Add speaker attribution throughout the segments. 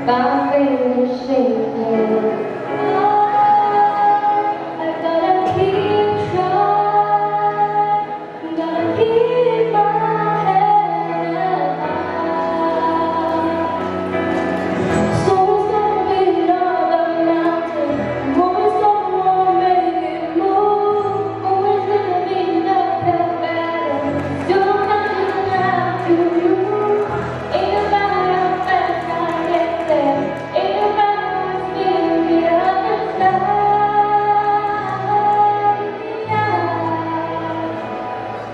Speaker 1: My faith is shaking. I gotta keep trying. Gotta keep my head high. Someone's gonna be on the mountain. Always gonna make it move. Always gonna be nothing better. You don't have to you. Ain't about how fast I get there. Ain't about what's near the other side.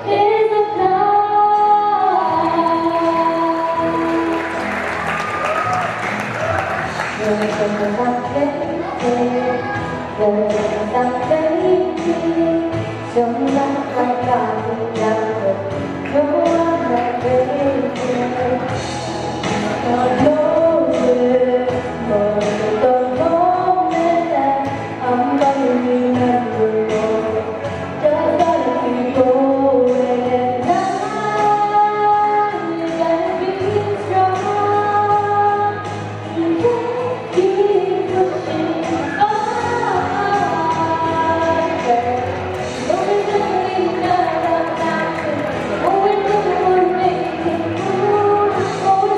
Speaker 1: Is the There's I'm crazy. There's I'm crazy. Sometimes I got it down, but no, I'm not crazy. God knows it, but the moment that I'm gonna remember all, just gotta keep going and on. You gotta be strong. You can't keep pushing farther. Always gonna be another mountain. Always gonna make it move.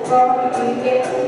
Speaker 1: before you get